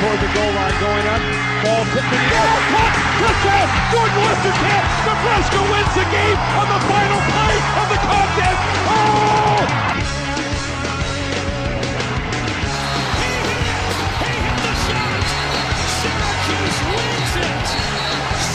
toward the goal line going up. Ball tipped in the air. Caught! Touchdown! Jordan Washington! Nebraska wins the game on the final play of the contest! Oh! He hit the shot! Syracuse wins it!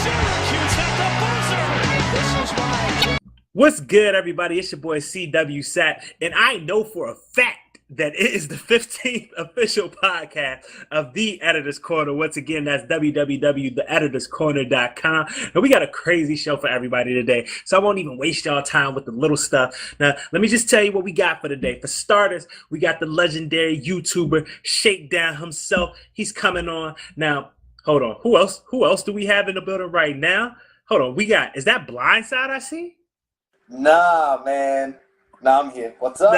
Syracuse at the buzzer! This is why. What's good, everybody? It's your boy CWSapp, and I know for a fact that it is the 15th official podcast of The Editor's Corner. Once again, that's www.theeditorscorner.com. And we got a crazy show for everybody today, so I won't even waste y'all time with the little stuff. Now, let me just tell you what we got for today. For starters, we got the legendary YouTuber Shakedown himself. He's coming on. Now, hold on. Who else do we have in the building right now? Hold on. Is that Blindside I see? Nah, man. Nah, I'm here. What's up?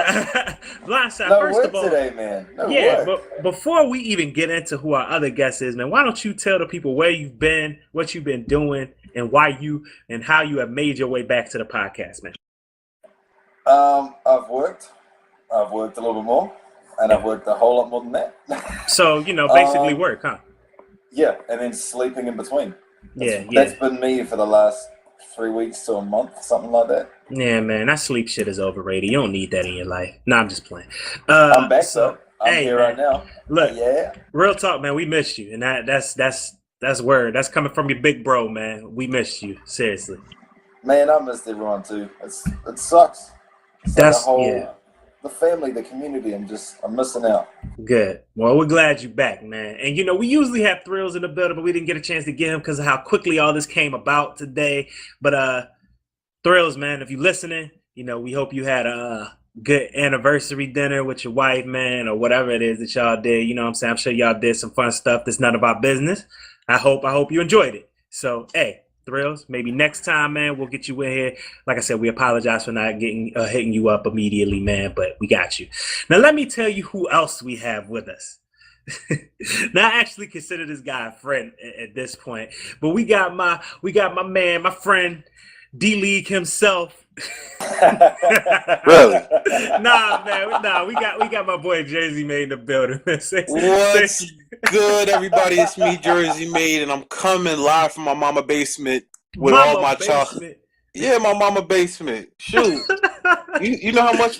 Blindside, no first work of all, today, man. No yeah, work. but before we even get into who our other guest is, man, why don't you tell the people where you've been, what you've been doing, and how you have made your way back to the podcast, man? I've worked a little bit more, and I've worked a whole lot more than that. So, basically work, huh? Yeah, and then sleeping in between. That's been me for the last 3 weeks to a month, something like that. Yeah, man, that sleep shit is overrated. You don't need that in your life. Nah, I'm just playing. I'm back, so I'm here right now. Look, yeah, real talk, man. We missed you, and that's word. That's coming from your big bro, man. We missed you, seriously. Man, I missed everyone too. It sucks. It's the family, the community. I'm missing out. Good. Well, we're glad you're back, man. And we usually have Thrills in the building, but we didn't get a chance to get him because of how quickly all this came about today. But Thrills, man, if you're listening, we hope you had a good anniversary dinner with your wife, man, or whatever it is that y'all did. You know what I'm saying? I'm sure y'all did some fun stuff that's none of our business. I hope you enjoyed it. So, hey, Thrills, maybe next time, man, we'll get you in here. Like I said, we apologize for not hitting you up immediately, man, but we got you. Now, let me tell you who else we have with us. Now, I actually consider this guy a friend at this point, but we got my man, my friend, D-League himself. Really? Nah, we got my boy Jersey Made in the building. What's good, everybody? It's me, Jersey Made, and I'm coming live from my mama basement with all my chocolate. Yeah, my mama basement. Shoot, you know how much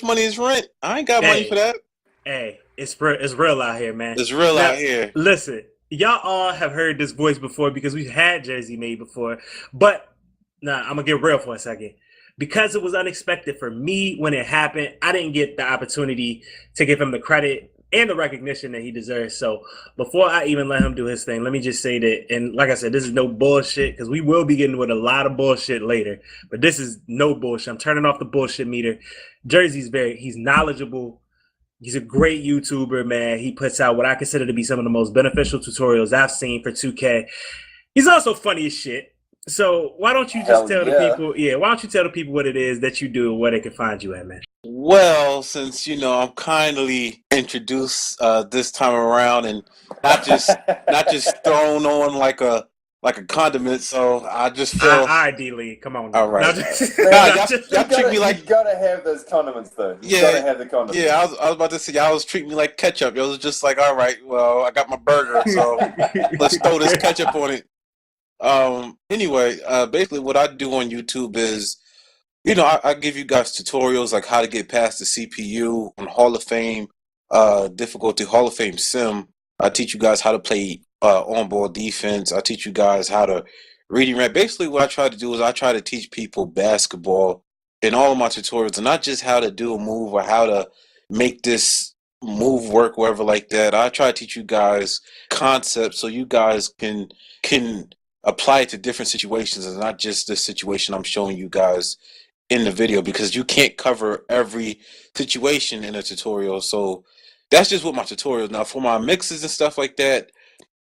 money is rent? I ain't got money for that. Hey, it's real out here, man. It's real out here. Listen, y'all all have heard this voice before because we've had Jersey Made before, but. Nah, I'm going to get real for a second. Because it was unexpected for me when it happened, I didn't get the opportunity to give him the credit and the recognition that he deserves. So before I even let him do his thing, let me just say that, and like I said, this is no bullshit because we will be getting with a lot of bullshit later, but this is no bullshit. I'm turning off the bullshit meter. Jersey's he's knowledgeable. He's a great YouTuber, man. He puts out what I consider to be some of the most beneficial tutorials I've seen for 2K. He's also funny as shit. So why don't you just tell the people? Yeah, why don't you tell the people what it is that you do and where they can find you at, man? Well, since I'm kindly introduced this time around and not just thrown on like a condiment, so I just feel. All right, D-League, come on. All right. Y'all treat me like you gotta have those condiments though. You gotta have the condiments. Yeah, I was about to say y'all was treating me like ketchup. It was just like, all right, well, I got my burger, so let's throw this ketchup on it. Anyway, basically what I do on YouTube is, I give you guys tutorials like how to get past the CPU on Hall of Fame, difficulty Hall of Fame sim. I teach you guys how to play on-ball defense. I teach you guys how to read and write. Basically what I try to do is I try to teach people basketball in all of my tutorials, and not just how to do a move or how to make this move work, wherever like that. I try to teach you guys concepts so you guys can apply it to different situations and not just the situation I'm showing you guys in the video, because you can't cover every situation in a tutorial. So that's just what my tutorials. Now for my mixes and stuff like that,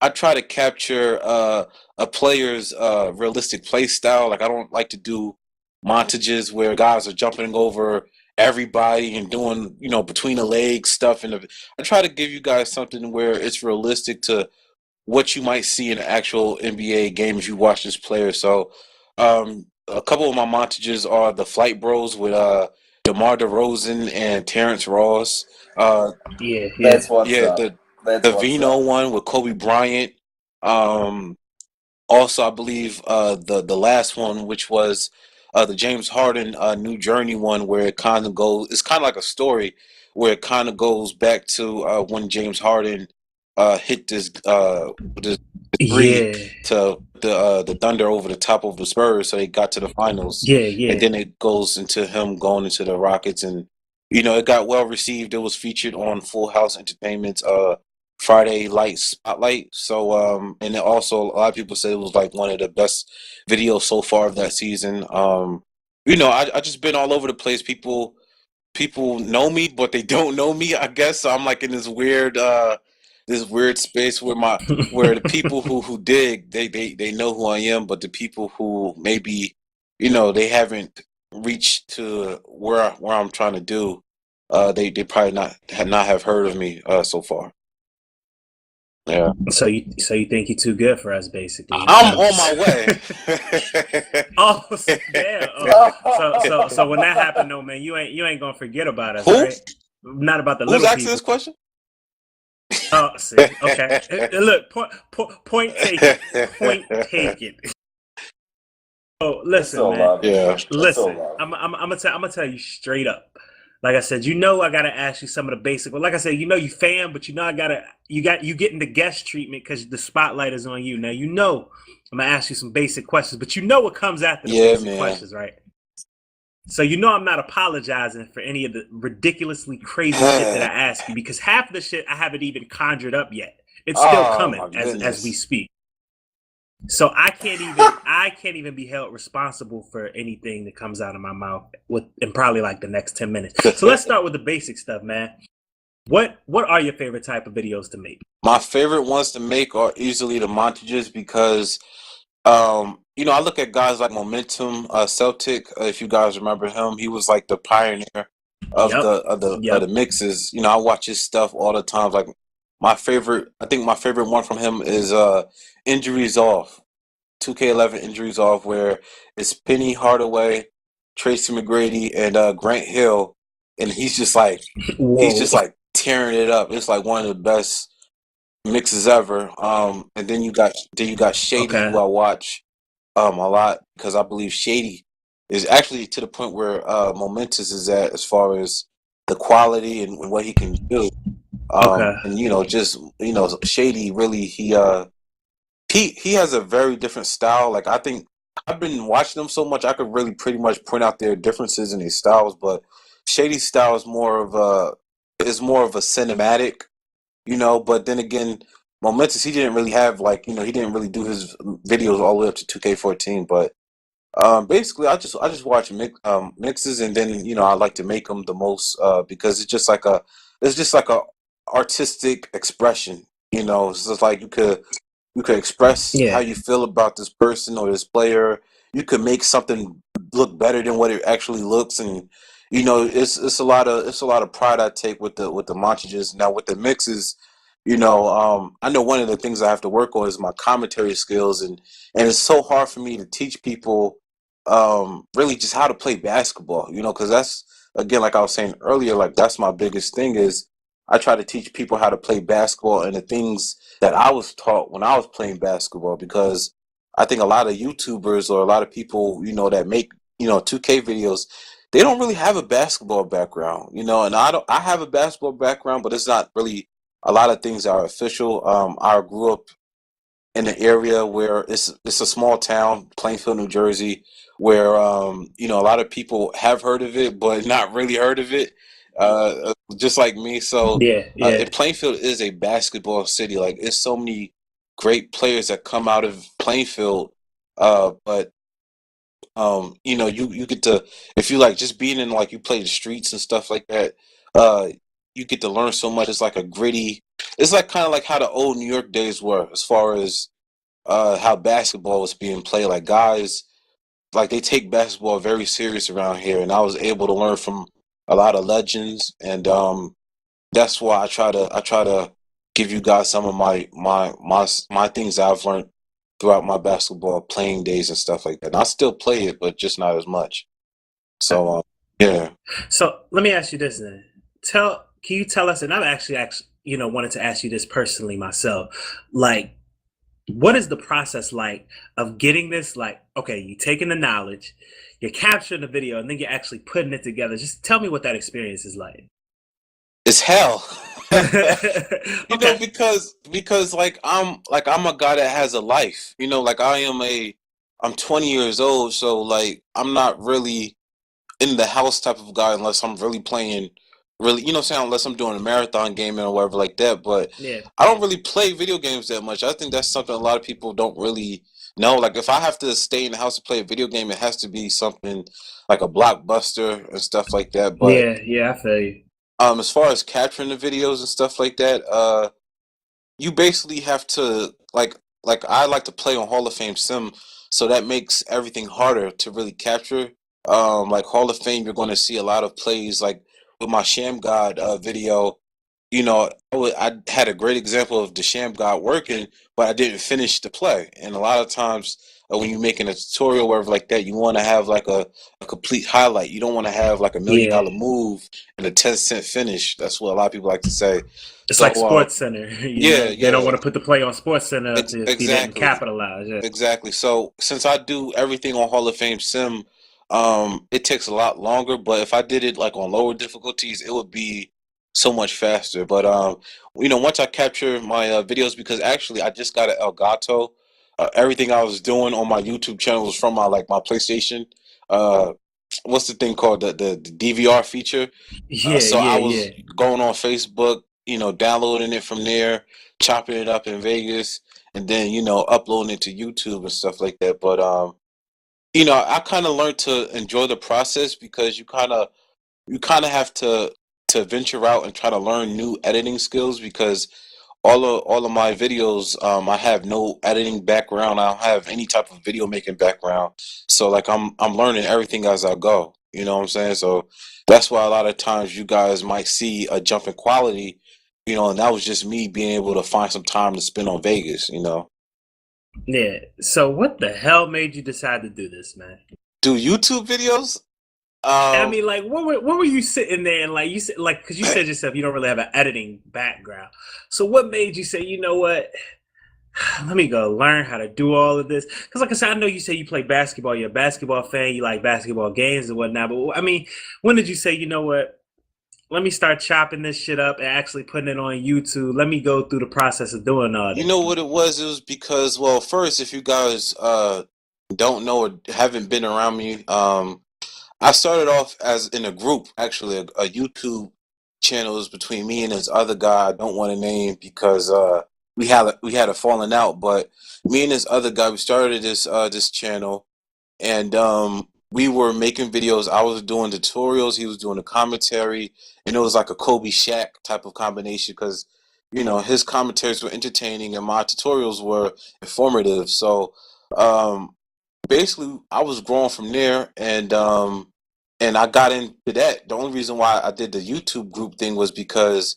I try to capture a player's realistic play style. Like I don't like to do montages where guys are jumping over everybody and doing, between the legs stuff. And I try to give you guys something where it's realistic to what you might see in an actual NBA game if you watch this player. So a couple of my montages are the Flight Bros with DeMar DeRozan and Terrence Ross. That's what's up. the Vino one with Kobe Bryant. Also, I believe the last one, which was the James Harden New Journey one, where it kind of goes. It's kind of like a story where it kind of goes back to when James Harden hit this three to the Thunder over the top of the Spurs, so they got to the finals. And then it goes into him going into the Rockets, and it got well received. It was featured on Full House Entertainment's Friday Light Spotlight. So and then also a lot of people said it was like one of the best videos so far of that season. I just been all over the place. People know me, but they don't know me, I guess. So I'm like in this weird space where the people who dig, they know who I am, but the people who maybe they haven't reached to where I'm trying to do, they probably not have heard of me so far. Yeah. So you think you're too good for us, basically? I'm on my way. Oh, damn. Oh. So when that happened, though, man, you ain't gonna forget about us, right? Not about the Who's little asking people. this question? Oh, see, okay. Look, point taken. Point taken. Oh, listen, man. Yeah. Listen, I'm gonna tell you straight up. Like I said, I gotta ask you some of the basic. Well, like I said, you fan, but you getting the guest treatment because the spotlight is on you. Now I'm gonna ask you some basic questions, but what comes after the basic questions, right? So I'm not apologizing for any of the ridiculously crazy shit that I ask you, because half of the shit I haven't even conjured up yet. It's still coming as we speak. So I can't even be held responsible for anything that comes out of my mouth in probably like the next 10 minutes. So let's start with the basic stuff, man. What are your favorite type of videos to make? My favorite ones to make are easily the montages because I look at guys like Momentum Celtic. If you guys remember him, he was like the pioneer of the mixes. I watch his stuff all the time. Like my favorite one from him is Injuries Off, 2K11 Injuries Off, where it's Penny Hardaway, Tracy McGrady, and Grant Hill, and he's just like tearing it up. It's like one of the best mixes ever. And then you got Shady, who I watch a lot, because I believe Shady is actually to the point where Momentous is at as far as the quality and what he can do. And Shady really he has a very different style. Like I think I've been watching them so much I could really pretty much point out their differences in their styles, but Shady's style is more of a cinematic, but then again, Momentous, he didn't really have he didn't really do his videos all the way up to 2K14, but basically I just watch mixes, and then I like to make them the most because it's just like a artistic expression. It's just like you could express how you feel about this person or this player. You could make something look better than what it actually looks, and it's a lot of pride I take with the montages. Now with the mixes, I know one of the things I have to work on is my commentary skills, and it's so hard for me to teach people really just how to play basketball, because that's, again, like I was saying earlier, like that's my biggest thing is I try to teach people how to play basketball and the things that I was taught when I was playing basketball, because I think a lot of YouTubers or a lot of people, that make, 2K videos, they don't really have a basketball background, and I have a basketball background, but it's not really a lot of things are official. I grew up in an area where it's a small town, Plainfield, New Jersey, where a lot of people have heard of it, but not really heard of it, just like me. So Plainfield is a basketball city. Like, it's so many great players that come out of Plainfield, but you get to, if you like just being in, like, you play the streets and stuff like that, you get to learn so much. It's like a gritty, it's like kind of like how the old New York days were as far as how basketball was being played. Like, guys, like, they take basketball very serious around here, and I was able to learn from a lot of legends, and that's why I try to give you guys some of my things that I've learned throughout my basketball playing days and stuff like that. And I still play it, but just not as much. So yeah. So let me ask you this then. Can you tell us? And I've actually wanted to ask you this personally myself. Like, what is the process like of getting this? Like, okay, you're taking the knowledge, you're capturing the video, and then you're actually putting it together. Just tell me what that experience is like. It's hell. Okay. Because I'm a guy that has a life. Like I'm 20 years old, so like I'm not really in the house type of guy unless I'm really playing really, unless I'm doing a marathon gaming or whatever like that. But Yeah. I don't really play video games that much. I think that's something a lot of people don't really know. Like if I have to stay in the house to play a video game, it has to be something like a blockbuster and stuff like that. But Yeah, I feel you. as far as capturing the videos and stuff like that, you basically have to like I like to play on Hall of Fame Sim, so that makes everything harder to really capture. Like Hall of Fame, you're going to see a lot of plays. Like with my Sham God video, I had a great example of the Sham God working, but I didn't finish the play. And a lot of times when you're making a tutorial or whatever like that, you want to have like a complete highlight. You don't want to have like $1 million Yeah. move and a 10-cent finish. That's what a lot of people like to say. It's So like Sports Center. yeah, They don't yeah. want to put the play on Sports Center if he didn't Exactly. capitalize. Yeah. Exactly. So since I do everything on Hall of Fame Sim, it takes a lot longer. But if I did it like on lower difficulties, it would be so much faster. But once I capture my videos, because actually I just got an Elgato. Everything I was doing on my YouTube channel was from my PlayStation. Uh, what's the thing called the DVR feature? So I was going on Facebook, downloading it from there, chopping it up in Vegas, and then uploading it to YouTube and stuff like that. But I kind of learned to enjoy the process because you kind of have to venture out and try to learn new editing skills, because all of my videos, I have no editing background. I don't have any type of video making background. So like I'm learning everything as I go. You know what I'm saying? So that's why a lot of times you guys might see a jump in quality, and that was just me being able to find some time to spend on Vegas, Yeah. So what the hell made you decide to do this, man? Do YouTube videos? I mean, like, what were you sitting there and like you said, like, because you said yourself you don't really have an editing background. So what made you say, you know what? Let me go learn how to do all of this. Because like I said, I know you say you play basketball. You're a basketball fan. You like basketball games and whatnot. But I mean, when did you say, you know what? Let me start chopping this shit up and actually putting it on YouTube. Let me go through the process of doing all this. You know what it was? It was because, well, first, if you guys don't know or haven't been around me, I started off as in a group, actually, a YouTube channel. Is between me and this other guy I don't want to name because we had a falling out. But me and this other guy, we started this channel, and we were making videos. I was doing tutorials, he was doing the commentary, and it was like a Kobe Shaq type of combination because his commentaries were entertaining and my tutorials were informative. So basically I was growing from there, and I got into that. The only reason why I did the YouTube group thing was because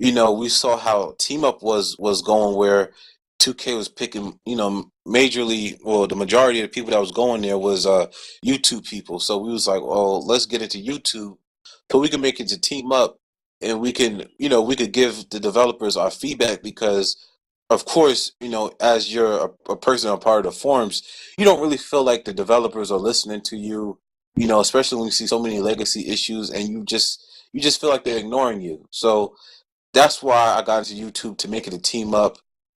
we saw how Team Up was going, where 2K was picking, majorly, well, the majority of the people that was going there was YouTube people. So we was like, oh, let's get into YouTube so we can make it to Team Up, and we can, we could give the developers our feedback, because of course, as you're a person, a part of the forums, you don't really feel like the developers are listening to you, especially when you see so many legacy issues, and you just feel like they're ignoring you. So that's why I got into YouTube, to make it a Team Up,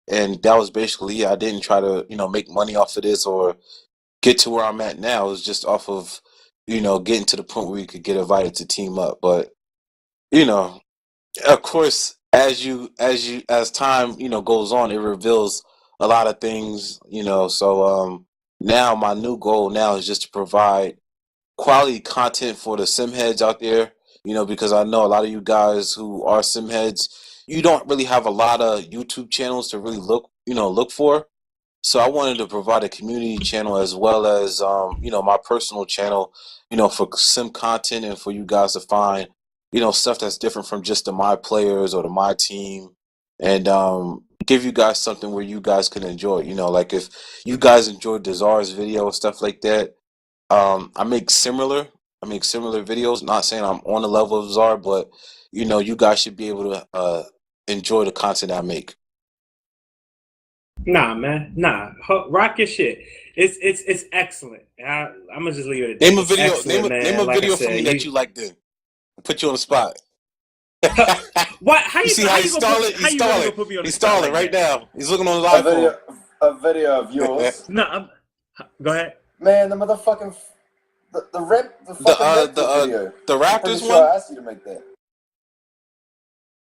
and that was basically it. I didn't try to make money off of this or get to where I'm at now. It was just off of getting to the point where you could get invited to Team Up. But of course, as time goes on, it reveals a lot of things. So now my new goal now is just to provide quality content for the sim heads out there, because I know a lot of you guys who are sim heads, you don't really have a lot of YouTube channels to really look for. So I wanted to provide a community channel as well as my personal channel, for sim content, and for you guys to find stuff that's different from just the my players or the my team, and give you guys something where you guys can enjoy. Like if you guys enjoyed Desar's video and stuff like that, I make similar videos. Not saying I'm on the level of Czar, but you guys should be able to enjoy the content I make. Nah, man, rock your shit. It's excellent. I'm gonna just leave it at that. Name a video. Name a like video for me that you like. Then put you on the spot. What? How you see how he's stalling? He's stalling. He's stalling right now. He's looking on his iPhone. A video of yours. No, go ahead. Man, the motherfucking the video. The Raptors sure one. I asked you to make that.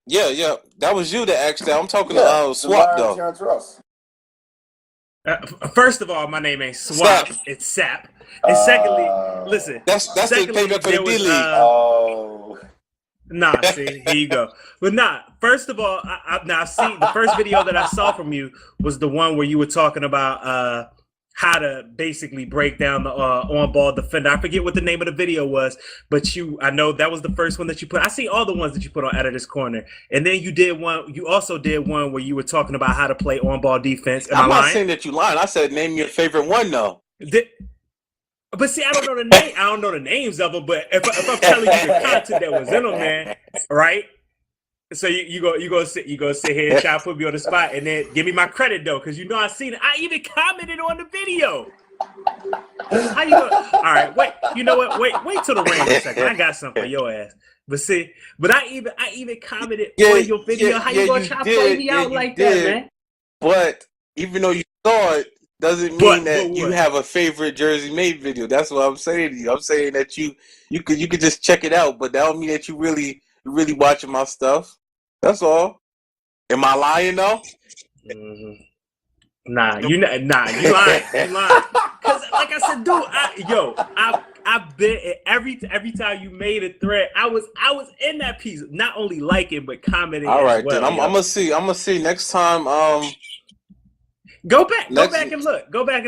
Yeah, that was you that asked that. I'm talking to Swap though. Terrence Ross. First of all, my name ain't Swap. It's Sap. And secondly, listen. That's the payback for the D League. Nah, see, here you go. But first of all, now see, the first video that I saw from you was the one where you were talking about how to basically break down the on-ball defender. I forget what the name of the video was, but I know that was the first one that you put. I see all the ones that you put on Editor's Corner. And then you also did one where you were talking about how to play on-ball defense. I'm not saying that you lying. I said name your favorite one though. But see, I don't know the name. I don't know the names of them. But if I'm telling you the content that was in them, man, right? So you go sit here and try to put me on the spot, and then give me my credit though, because you know I seen it. I even commented on the video. How you go? All right, wait. You know what? Wait till the rain a second. I got something for your ass. But I even commented on your video. How you gonna try to play me out like that, man? But even though you saw it, doesn't mean that you have a favorite Jersey Made video. That's what I'm saying to you. I'm saying that you could just check it out, but that don't mean that you really watching my stuff. That's all. Am I lying though? Mm-hmm. Nah, you lying. You lying. Cause like I said, dude, I've been every time you made a thread, I was in that piece, not only liking but commenting. All right, as well, then I'm gonna see next time. Go back and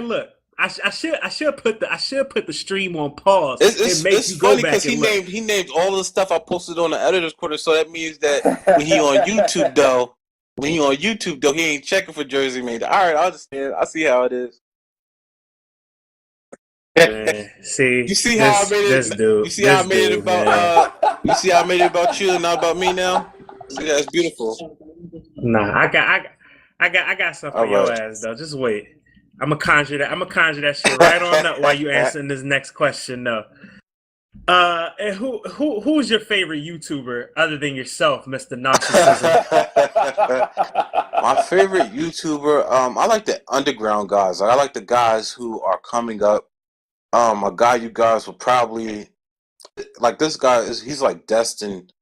look. I should put the stream on pause. It's funny because he named all the stuff I posted on the Editor's Corner, so that means that when he on YouTube though, he ain't checking for Jersey Made. All right, I understand. I see how it is. Man, see, you see how I made it. You see how I made it about. You see how I made it about you and not about me now. See, that's beautiful. Nah, I got something for your ass though. Just wait. I'm gonna conjure that shit right on up while you answering this next question though. And who's your favorite YouTuber other than yourself, Mr. Narcissism? My favorite YouTuber, I like the underground guys. I like the guys who are coming up. A guy you guys will probably like. This guy he's like destined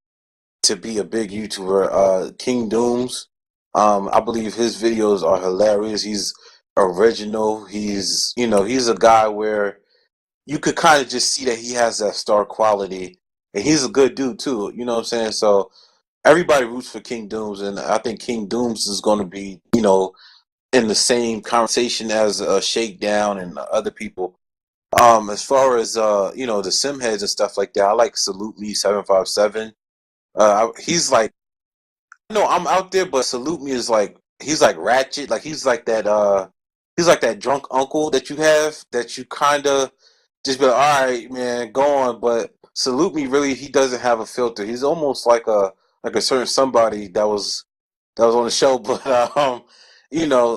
to be a big YouTuber. King Dooms. I believe his videos are hilarious. He's original. He's a guy where you could kind of just see that he has that star quality, and he's a good dude too. You know what I'm saying? So everybody roots for King Dooms, and I think King Dooms is going to be in the same conversation as Shakedown and other people. As far as the sim heads and stuff like that, I like Salute Me 757. He's like, I'm out there, but Salute Me is like, he's like ratchet, like he's like that drunk uncle that you have that you kind of just be like, all right, man, go on. But Salute Me, really, he doesn't have a filter. He's almost like a certain somebody that was on the show. But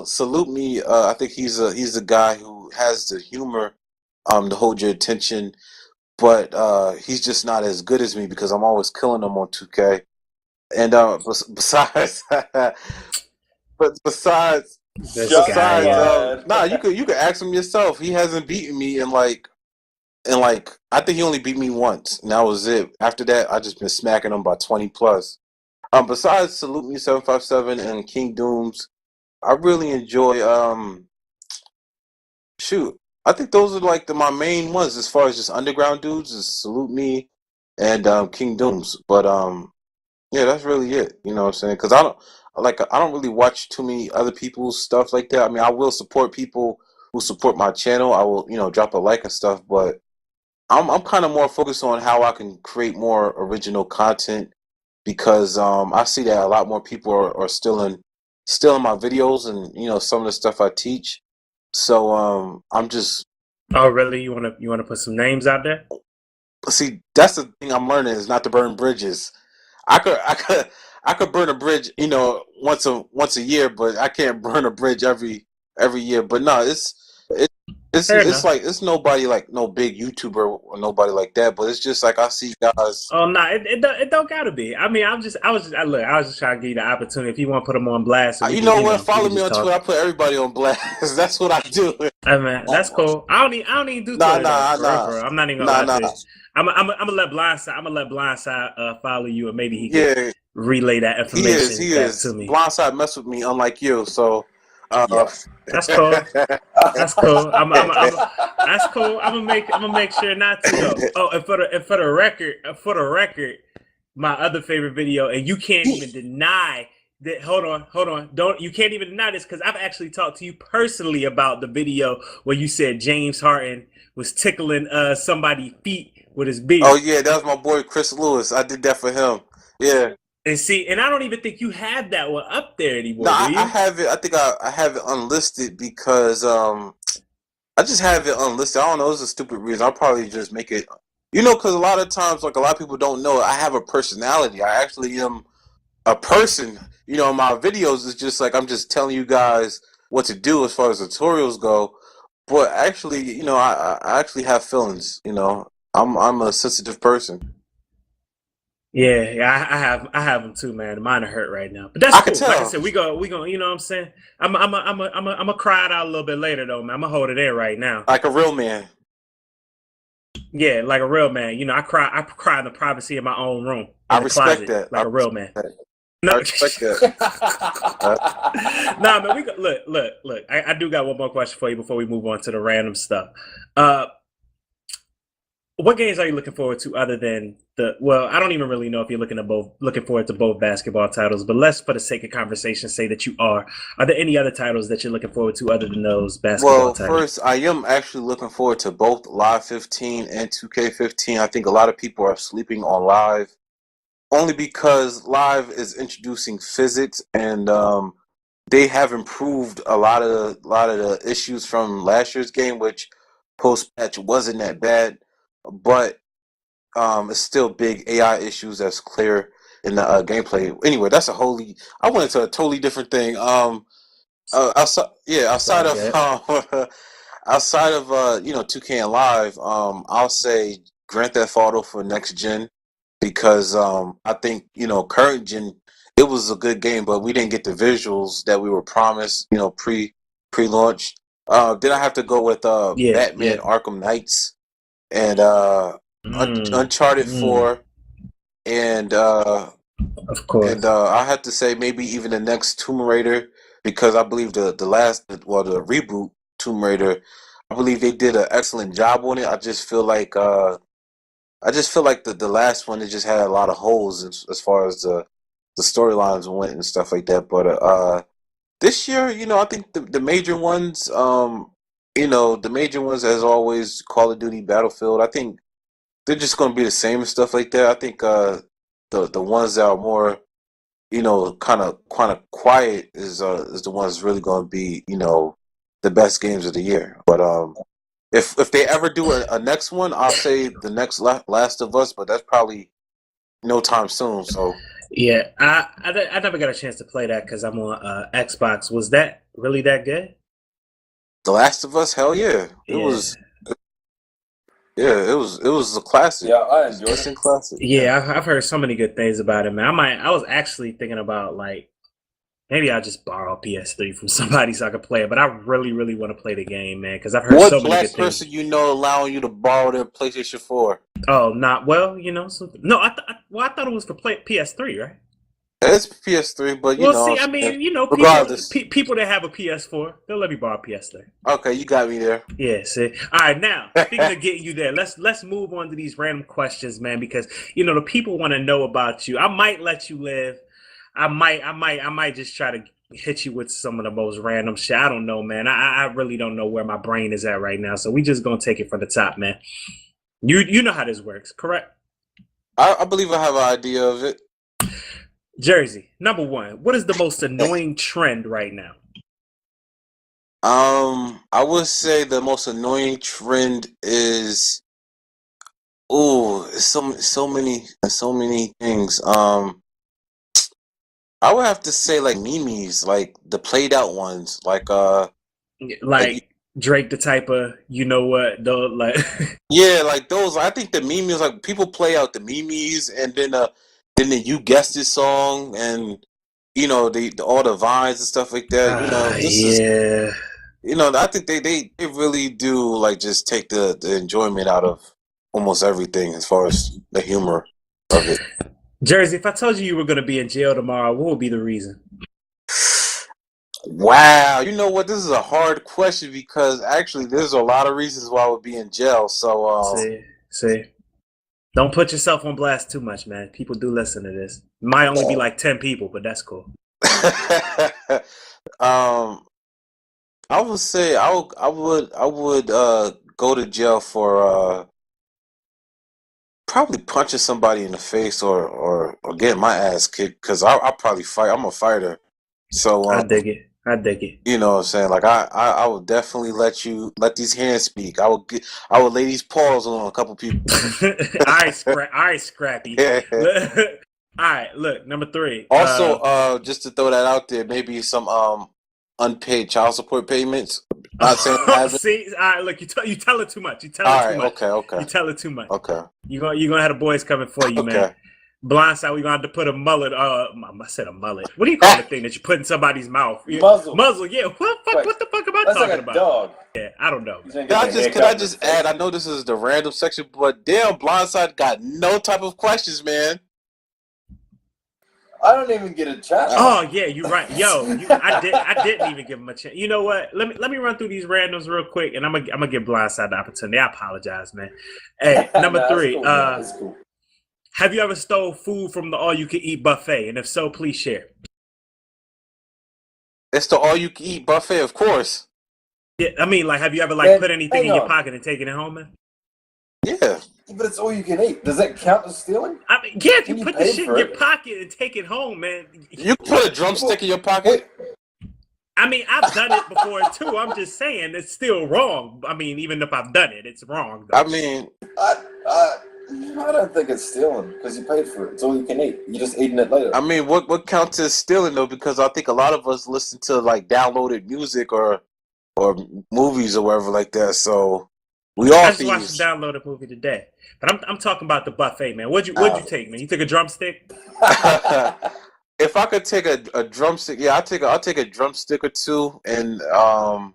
Salute Me, I think he's a guy who has the humor to hold your attention, but he's just not as good as me because I'm always killing him on 2K. And besides, you could ask him yourself. He hasn't beaten me in like I think he only beat me once, and that was it. After that, I just been smacking him by 20 plus. Besides Salute Me 757 and King Dooms, I really enjoy I think those are like my main ones as far as just underground dudes is Salute Me and King Dooms. But yeah, that's really it. You know what I'm saying? Because I don't really watch too many other people's stuff like that. I mean, I will support people who support my channel. I will drop a like and stuff. But I'm kind of more focused on how I can create more original content because I see that a lot more people are still in my videos and some of the stuff I teach. So I'm just. Oh really? You wanna put some names out there? See, that's the thing I'm learning is not to burn bridges. I I could burn a bridge, once a year, but I can't burn a bridge every year. But no, it's like it's nobody like no big YouTuber or nobody like that. But it's just like I see guys. Oh no, it don't gotta be. I mean, I was just trying to give you the opportunity. If you want to put them on blast, so you know what? Follow me on Twitter. I put everybody on blast. That's what I do. Hey man, that's cool. I don't even do Twitter. Bro. I'm not even gonna lie to you. I'm gonna let Blindside follow you, and maybe he can relay that information to me. Blindside mess with me, unlike you. So that's cool. That's cool. That's cool. I'm gonna make sure not to though. Oh, and for the record, my other favorite video, and you can't even deny that. Hold on. You can't even deny this because I've actually talked to you personally about the video where you said James Harden was tickling somebody's feet with his beard. Oh yeah, that was my boy Chris Lewis. I did that for him. Yeah. And I don't even think you have that one up there anymore. No, do you? I have it. I think I have it unlisted because I just have it unlisted. I don't know. It's a stupid reason. I'll probably just make it. Because a lot of times, like a lot of people don't know, I have a personality. I actually am a person. My videos is just like I'm just telling you guys what to do as far as tutorials go. But actually, I actually have feelings. I'm a sensitive person. Yeah, I have them too, man. Mine are hurt right now, but that's cool. Like I said, we go. You know what I'm saying? I'm a cry it out a little bit later though, man. I'm gonna hold it there right now, like a real man. Yeah, like a real man. I cry in the privacy of my own room. I respect that, like a real man. No. I respect that. Nah, man. We go, look. I do got one more question for you before we move on to the random stuff. What games are you looking forward to other than I don't even really know if you're looking forward to both basketball titles, but let's, for the sake of conversation, say that you are. Are there any other titles that you're looking forward to other than those basketball titles? Well, first, I am actually looking forward to both Live 15 and 2K15. I think a lot of people are sleeping on Live only because Live is introducing physics and they have improved a lot of the issues from last year's game, which post-patch wasn't that bad. But it's still big AI issues that's clear in the gameplay. Anyway, I went into a totally different thing. Outside of 2K and Live, I'll say Grand Theft Auto for next gen because I think current gen it was a good game, but we didn't get the visuals that we were promised. Pre-launch. Then I have to go with Batman Arkham Knights. And Uncharted 4, and of course, and I have to say maybe even the next Tomb Raider because I believe the reboot Tomb Raider, I believe they did an excellent job on it. I just feel like the last one it just had a lot of holes as far as the storylines went and stuff like that. But this year, I think the major ones. The major ones, as always, Call of Duty, Battlefield. I think they're just going to be the same and stuff like that. I think the ones that are more, kind of quiet is the ones really going to be, the best games of the year. But if they ever do a next one, I'll say the next Last of Us. But that's probably no time soon. So yeah, I never got a chance to play that because I'm on Xbox. Was that really that good? The Last of Us, hell yeah. It was a classic. Yeah, I enjoyed it. Classic. Yeah, I've heard so many good things about it, man. I was actually thinking about maybe I'll just borrow a PS3 from somebody so I can play it, but I really, really want to play the game, man, because I've heard so many good things. What black person allowing you to borrow their PlayStation 4? Oh, not well, no, I thought it was for PS3, right? It's PS3, but see, I mean, people that have a PS4, they'll let me borrow a PS3. Okay, you got me there. Yeah, see. All right, now speaking of getting you there, let's move on to these random questions, man, because the people want to know about you. I might let you live. I might just try to hit you with some of the most random shit. I don't know, man. I really don't know where my brain is at right now, so we just gonna take it from the top, man. You know how this works, correct? I believe I have an idea of it. Jersey, number one, what is the most annoying trend right now? I would say the most annoying trend is so many things. I would have to say like memes, like the played out ones, like Drake, the type of though, like yeah, like those. I think the memes, like people play out the memes, and then the you guessed this song, and all the vines and stuff like that. Is I think they really do like just take the enjoyment out of almost everything as far as the humor of it. Jersey, if I told you were going to be in jail tomorrow, what would be the reason? Wow, you know what? This is a hard question because actually there's a lot of reasons why I would be in jail. So see. Don't put yourself on blast too much, man. People do listen to this. It might only be like 10 people, but that's cool. I would say I would go to jail for probably punching somebody in the face or getting my ass kicked because I'll probably fight. I'm a fighter, so I dig it. You know what I'm saying? Like I would definitely let these hands speak. I would lay these paws on a couple people. All right, Scrappy. Yeah. All right, look, number 3. Also, just to throw that out there, maybe some unpaid child support payments. Not saying see, all right, look, you tell it too much. You tell it too much. Okay. You tell it too much. Okay. You're gonna have the boys coming for you, man. Blindside, we're gonna have to put a mullet. I said a mullet. What do you call the thing that you put in somebody's mouth? Muzzle. Yeah. What the fuck am I talking like a about? Dog. Yeah, I don't know. Can I just add? I know this is the random section, but damn, Blindside got no type of questions, man. I don't even get a chance. Oh yeah, you're right. Yo, I didn't even give him a chance. You know what? Let me run through these randoms real quick, and I'm gonna give Blindside the opportunity. I apologize, man. Hey, number 3. Cool, that's cool. Have you ever stole food from the all-you-can-eat buffet? And if so, please share. It's the all-you-can-eat buffet, of course. Yeah, I mean, like, have you ever put anything in your pocket and taken it home, man? Yeah. But it's all you can eat. Does that count as stealing? I mean, yeah, if you put the shit in your pocket and take it home, man. You put a drumstick in your pocket? I mean, I've done it before, too. I'm just saying it's still wrong. I mean, even if I've done it, it's wrong, though. I mean... I don't think it's stealing because you paid for it. It's all you can eat. You're just eating it later. I mean, what counts as stealing, though? Because I think a lot of us listen to, like, downloaded music or movies or whatever like that, so... I just watched a downloaded movie today, but I'm talking about the buffet, man. What'd you take, man? You took a drumstick? If I could take a drumstick, yeah, I'll take a drumstick or two, and I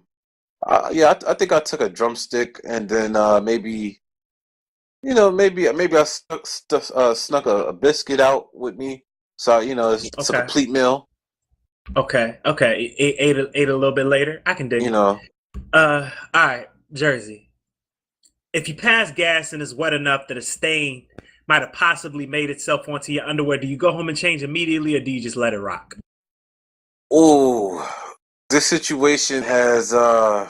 think I took a drumstick, and then maybe I snuck a biscuit out with me, so it's a complete meal. Okay. Ate a little bit later. I can dig it. All right, Jersey. If you pass gas and it's wet enough that a stain might have possibly made itself onto your underwear, do you go home and change immediately, or do you just let it rock? Oh, this situation has matter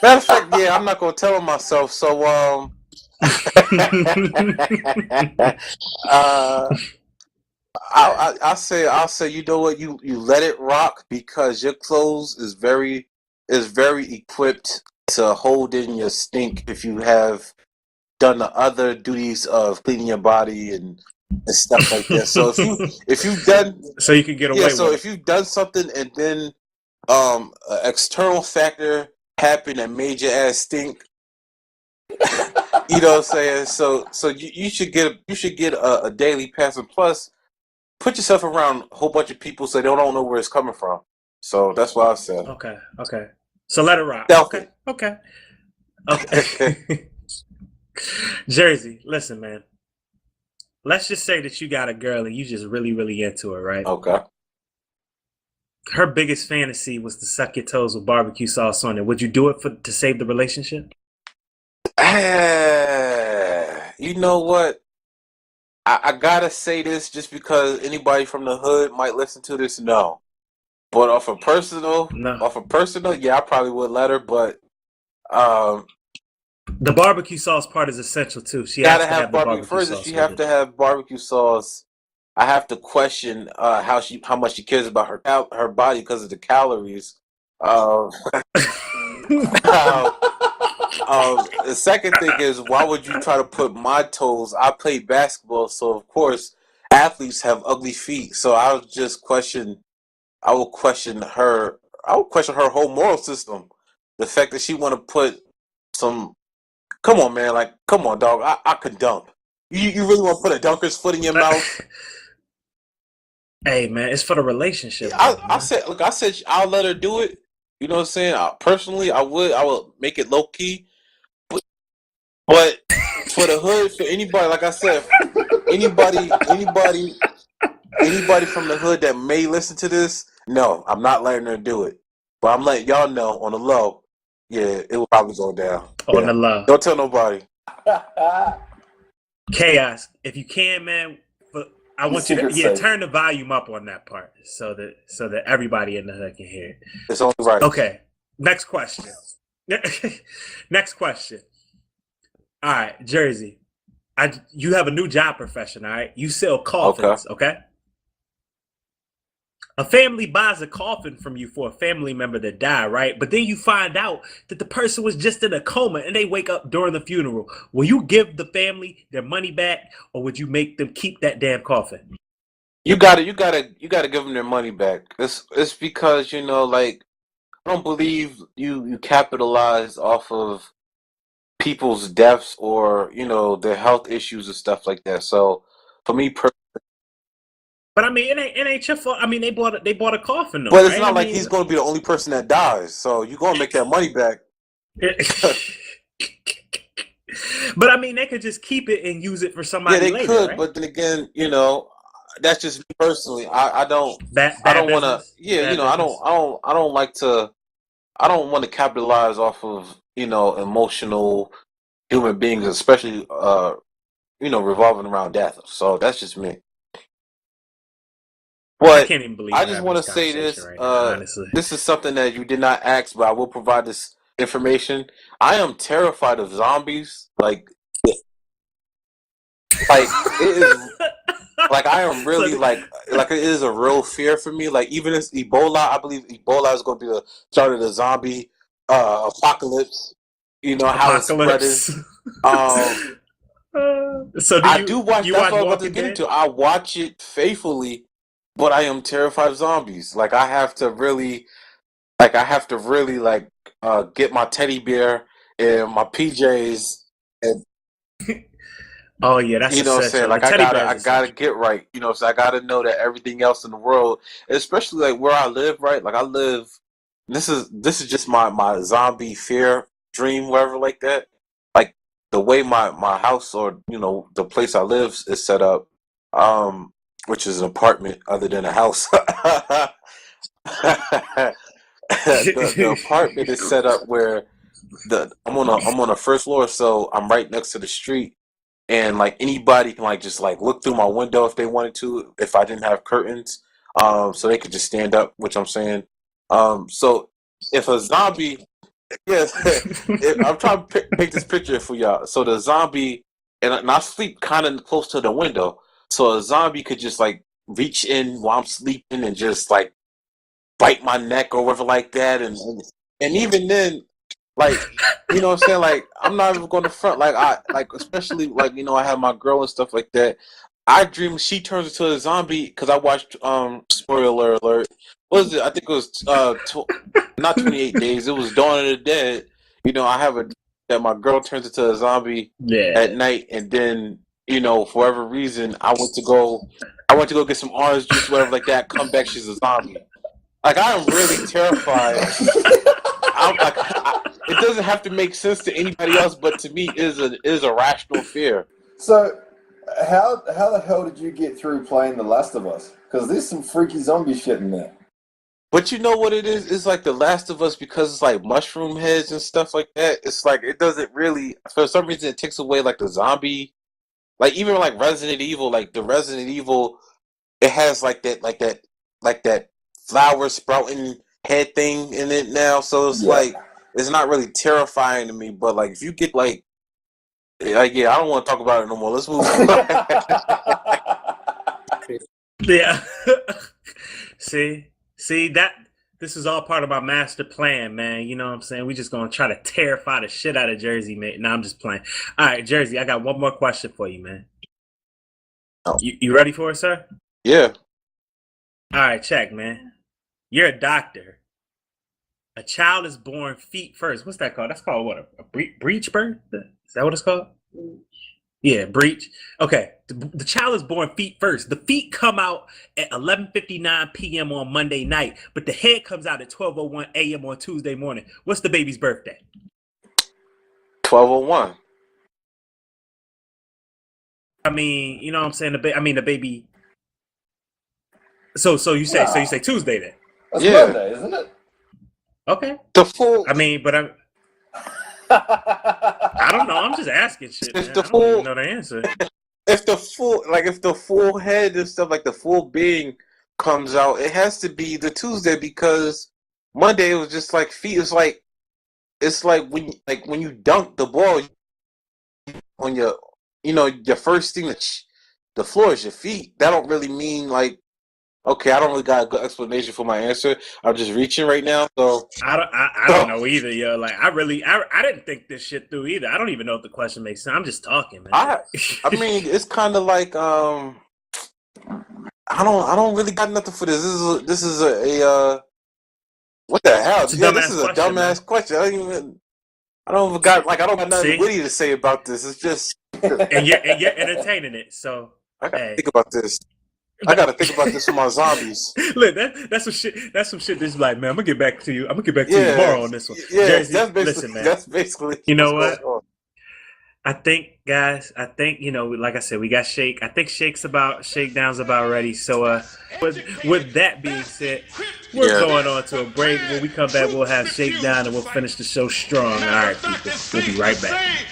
of fact, yeah, I'm not gonna tell him myself. So I'll say you know what, you let it rock because your clothes is very equipped to hold in your stink if you have done the other duties of cleaning your body and stuff like that. So if you've done, so you can get away with it. If you've done something and then an external factor happened that made your ass stink, you know what I'm saying? So you should get a daily pass, and plus put yourself around a whole bunch of people so they don't know where it's coming from. So that's what I said. Okay. So let it rock. Stealthy. Okay. Jersey, listen, man. Let's just say that you got a girl and you just really, really into her, right? Okay. Her biggest fantasy was to suck your toes with barbecue sauce on it. Would you do it to save the relationship? You know what? I gotta say this just because anybody from the hood might listen to this. No. But off a personal, yeah, I probably would let her. But the barbecue sauce part is essential too. She gotta has to have barbecue first. Sauce If she have to have barbecue sauce, I have to question how much she cares about her body because of the calories. The second thing is, why would you try to put my toes? I play basketball, so of course, athletes have ugly feet. So I would just question. I will question her. I would question her whole moral system. The fact that she want to put some. Come on, man. Like, come on, dog. I could dunk. You really want to put a dunker's foot in your mouth? Hey, man, it's for the relationship. I said, look, I said I'll let her do it. You know what I'm saying? Personally, I would make it low key. But for the hood, for anybody, like I said, anybody from the hood that may listen to this, no, I'm not letting her do it. But I'm letting y'all know on the low, yeah, it will probably go down. On the low. Don't tell nobody. Chaos, if you can, man, I want you to turn the volume up on that part so that everybody in the hood can hear it. It's only right. Okay. Next question. Next question. All right, Jersey. You have a new job profession, all right? You sell coffins, okay? A family buys a coffin from you for a family member that died, right? But then you find out that the person was just in a coma and they wake up during the funeral. Will you give the family their money back, or would you make them keep that damn coffin? You gotta give them their money back. It's because, you know, like, I don't believe you capitalize off of people's deaths or, you know, their health issues and stuff like that. So for me personally, but I mean, it ain't your fault. I mean, they bought a coffin, though. But it's not like he's going to be the only person that dies. So you're going to make that money back. But I mean, they could just keep it and use it for somebody later. Yeah, they could. Right? But then again, you know, that's just me personally. I don't want to. Yeah, you know, I don't like to. I don't want to capitalize off of, you know, emotional human beings, especially you know, revolving around death. So that's just me. But I can't even believe I just want to say this. Right now, this is something that you did not ask, but I will provide this information. I am terrified of zombies. Like it is. Like I am really like it is a real fear for me. Like even as Ebola, I believe Ebola is going to be the start of the zombie apocalypse. You know how it's spreading. So I do watch. That's what I'm about to get into. I watch it faithfully. But I am terrified of zombies. Like I have to really get my teddy bear and my PJs and oh yeah, that's, you know what I'm saying. Like I gotta get right. You know, so I gotta know that everything else in the world, especially like where I live, right? Like I live. This is just my zombie fear dream, whatever, like that. Like the way my house or, you know, the place I live is set up. Which is an apartment other than a house. the apartment is set up where I'm on a first floor, so I'm right next to the street, and like anybody can like just like look through my window if they wanted to, if I didn't have curtains, so they could just stand up, which I'm saying. So if a zombie, yes, I'm trying to paint this picture for y'all. So the zombie, and I sleep kind of close to the window. So a zombie could just like reach in while I'm sleeping and just like bite my neck or whatever like that, and even then, like, you know what I'm saying, like I'm not even going to front, like I like, especially like, you know, I have my girl and stuff like that. I dream she turns into a zombie because I watched spoiler alert. What was it? I think it was not 28 Days. It was Dawn of the Dead. You know, I have a that my girl turns into a zombie at night, and then, you know, for whatever reason, I went to go get some orange juice, whatever like that. Come back, she's a zombie. Like I am really terrified. It doesn't have to make sense to anybody else, but to me, it is a rational fear. So, how the hell did you get through playing The Last of Us? Because there's some freaky zombie shit in there. But you know what it is? It's like The Last of Us, because it's like mushroom heads and stuff like that. It's like it doesn't really, for some reason, it takes away like the zombie. Like even like Resident Evil, like the Resident Evil, it has like that flower sprouting head thing in it now. So it's like it's not really terrifying to me. But like if you get like I don't want to talk about it no more. Let's move on. Yeah. See that this is all part of my master plan, man. You know what I'm saying? We just gonna try to terrify the shit out of Jersey, mate. No, I'm just playing. All right, Jersey, I got one more question for you, man. Oh. You ready for it, sir? Yeah. All right, check, man. You're a doctor. A child is born feet first. What's that called? That's called what? A breech birth? Is that what it's called? Yeah, breech. Okay, the child is born feet first. The feet come out at 11:59 p.m. on Monday night, but the head comes out at 12:01 a.m. on Tuesday morning. What's the baby's birthday? 12:01. I mean, you know what I'm saying? The baby. So you say Tuesday then? That's Monday, isn't it? Okay. The full. I mean, but I don't know. I'm just asking shit. Man. I don't even know the answer. If the full head and stuff, like the full being comes out, it has to be the Tuesday, because Monday it was just like feet. It's like when you dunk the ball on your first thing the floor is your feet. That don't really mean like. Okay, I don't really got a good explanation for my answer. I'm just reaching right now, so I don't know either, yo. Like I didn't think this shit through either. I don't even know if the question makes sense. I'm just talking, man. I mean, it's kind of like I don't really got nothing for this. This is a what the hell? This is a dumbass question. I don't got nothing witty to say about this. It's just and you're entertaining it. So I gotta think about this. I gotta think about this for my zombies. Look, that's some shit. That's some shit. This is like, man, I'm gonna get back to you. I'm gonna get back to you tomorrow on this one. Yeah, Jersey, listen, man. That's basically. You know what? I think, guys. Like I said, we got Shake. I think Shakedown's about ready. So, with that being said, we're going on to a break. When we come back, we'll have Shakedown and we'll finish the show strong. All right, people. We'll be right back.